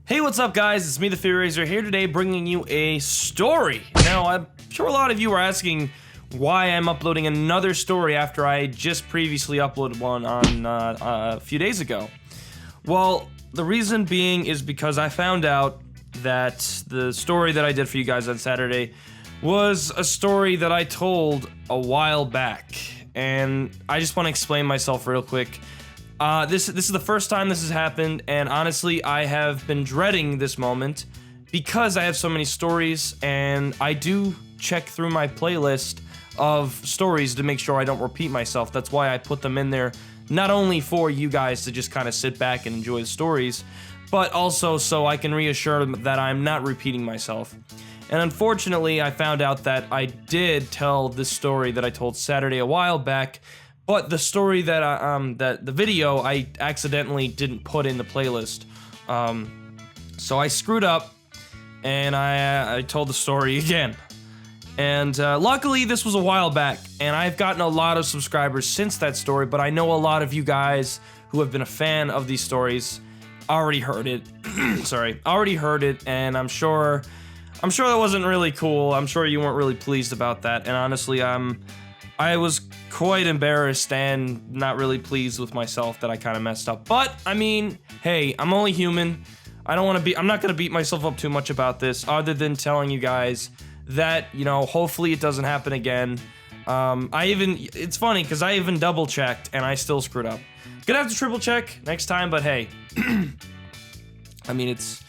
Hey, what's up guys? It's me, the Fear Raiser, here today bringing you a story. Now, I'm sure a lot of you are asking why I'm uploading another story after I just previously uploaded one on a few days ago. Well, the reason being is because I found out that the story that I did for you guys on Saturday was a story that I told a while back. And I just want to explain myself real quick. This is the first time this has happened, and honestly, I have been dreading this moment because I have so many stories, and I do check through my playlist of stories to make sure I don't repeat myself. That's why I put them in there, not only for you guys to just kind of sit back and enjoy the stories, but also so I can reassure them that I'm not repeating myself. And unfortunately, I found out that I did tell this story that I told Saturday a while back, but the story that the video I accidentally didn't put in the playlist. So I screwed up, and I told the story again. And luckily this was a while back, and I've gotten a lot of subscribers since that story, but I know a lot of you guys who have been a fan of these stories already heard it. Already heard it, and I'm sure that wasn't really cool. I'm sure you weren't really pleased about that, and honestly, I was quite embarrassed and not really pleased with myself that I kind of messed up. But, I mean, hey, I'm only human. I'm not gonna beat myself up too much about this, other than telling you guys that, you know, hopefully it doesn't happen again. It's funny, because I even double checked, and I still screwed up. Gonna have to triple check next time, but hey. I mean, it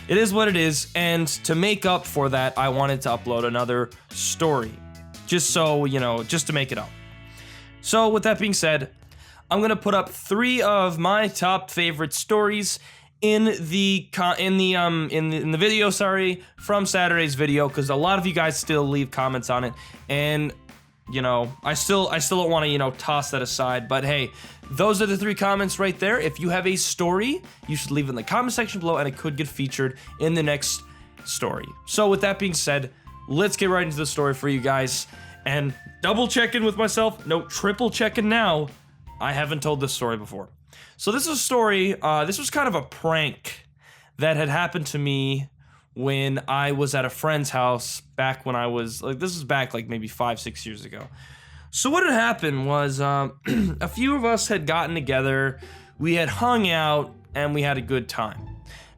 is what it is, and to make up for that, I wanted to upload another story. Just so, you know, just to make it up. So, with that being said, I'm gonna put up 3 of my top favorite stories in the video, from Saturday's video, because a lot of you guys still leave comments on it, and you know, I still don't want to, you know, toss that aside. But hey, those are the 3 comments right there. If you have a story, you should leave it in the comment section below, and it could get featured in the next story. So, with that being said, let's get right into the story for you guys, and double checking with myself, no, triple checking now, I haven't told this story before. So this is a story, this was kind of a prank that had happened to me when I was at a friend's house back when I was, this is back like maybe 5-6 years ago. So what had happened was, a few of us had gotten together, we had hung out, and we had a good time.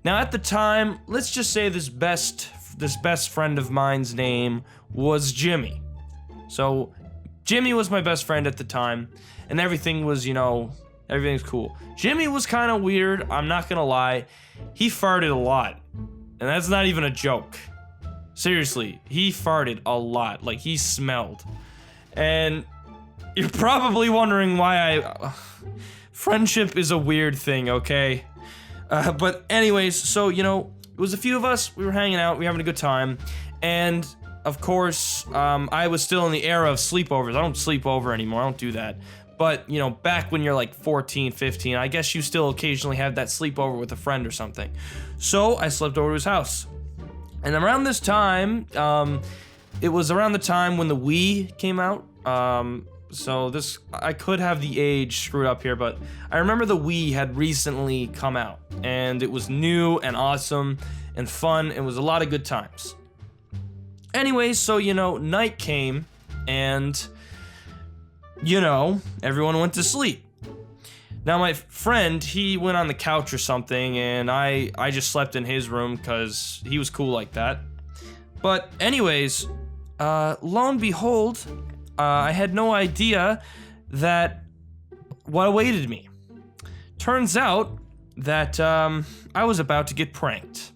Now at the time, let's just say this best friend of mine's name was Jimmy. So, Jimmy was my best friend at the time, and everything was, you know, everything's cool. Jimmy was kind of weird, I'm not gonna lie. He farted a lot, and that's not even a joke. Seriously, he farted a lot, like he smelled. And you're probably wondering why friendship is a weird thing, okay? But anyways, so, you know, it was a few of us, we were hanging out, we were having a good time, and of course, I was still in the era of sleepovers. I don't sleep over anymore, I don't do that. But, you know, back when you're like 14, 15, I guess you still occasionally have that sleepover with a friend or something. So, I slept over to his house. And around this time, it was around the time when the Wii came out. So this, I could have the age screwed up here, but I remember the Wii had recently come out, and it was new and awesome and fun. It was a lot of good times. Anyways, so, you know, night came, and, you know, everyone went to sleep. Now, my friend, he went on the couch or something, and I just slept in his room, because he was cool like that. But anyways, lo and behold, I had no idea that what awaited me. Turns out that I was about to get pranked.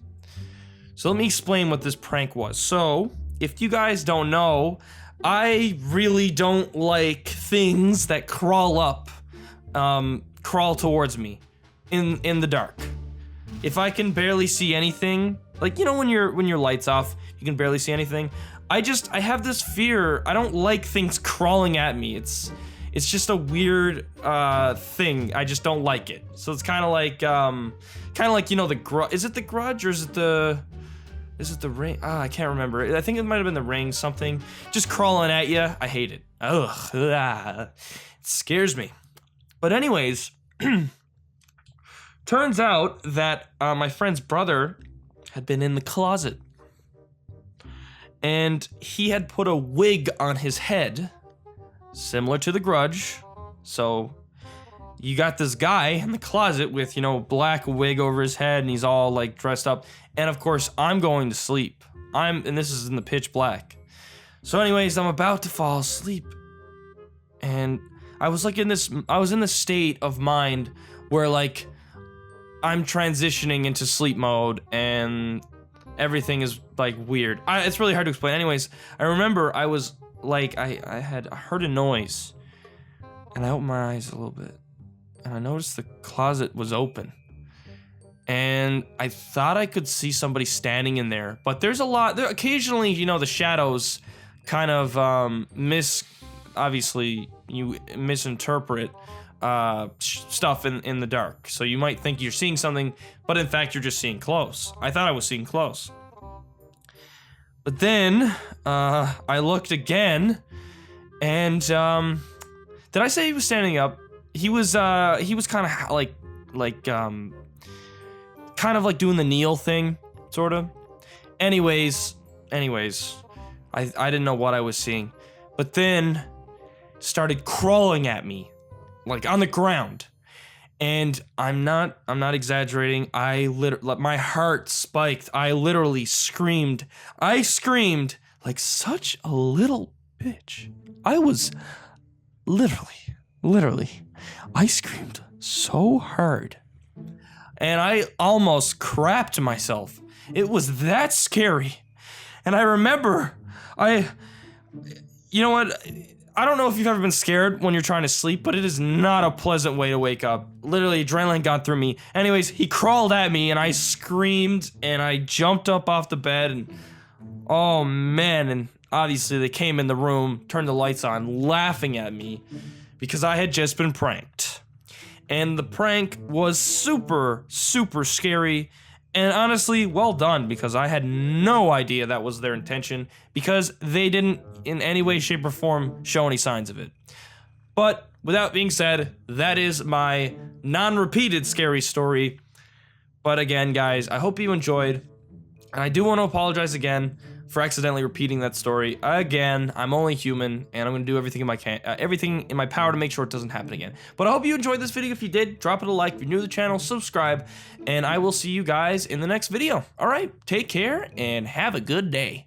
So let me explain what this prank was. So, if you guys don't know, I really don't like things that crawl towards me in the dark. If I can barely see anything, like, you know, when your light's off, you can barely see anything. I have this fear. I don't like things crawling at me. It's just a weird thing. I just don't like it. So it's kind of like you know, is it the Grudge, or is it the Ring? I can't remember. I think it might have been the Ring something. Just crawling at you. I hate it. Ugh. It scares me. But anyways, turns out that my friend's brother had been in the closet. And he had put a wig on his head, similar to The Grudge. So you got this guy in the closet with, you know, black wig over his head, and he's all like dressed up. And of course, I'm going to sleep. And this is in the pitch black. So anyways, I'm about to fall asleep. And I was like in this state of mind where like I'm transitioning into sleep mode and everything is like weird. It's really hard to explain. Anyways, I remember I was like, I heard a noise, and I opened my eyes a little bit, and I noticed the closet was open, and I thought I could see somebody standing in there. But there's a lot there. Occasionally, you know, the shadows kind of obviously you misinterpret stuff in the dark. So you might think you're seeing something, but in fact you're just seeing close. I thought I was seeing close. But then I looked again, and did I say he was standing up? He was kind of like kind of like doing the kneel thing, sort of. Anyways, I didn't know what I was seeing, but then started crawling at me, like on the ground. And I'm not exaggerating. My heart spiked. I literally screamed. I screamed like such a little bitch. I was literally, I screamed so hard. And I almost crapped myself. It was that scary. And I remember, you know what? I don't know if you've ever been scared when you're trying to sleep, but it is not a pleasant way to wake up. Literally, adrenaline got through me. Anyways, he crawled at me, and I screamed, and I jumped up off the bed, and oh man, and obviously they came in the room, turned the lights on, laughing at me, because I had just been pranked. And the prank was super, super scary, and honestly, well done, because I had no idea that was their intention, because they didn't in any way, shape, or form show any signs of it. But with that being said, that is my non-repeated scary story. But again, guys, I hope you enjoyed, and I do want to apologize again for accidentally repeating that story. Again, I'm only human, and I'm going to do everything in my power to make sure it doesn't happen again. But I hope you enjoyed this video. If you did, drop it a like. If you're new to the channel, subscribe, and I will see you guys in the next video. All right, take care, and have a good day.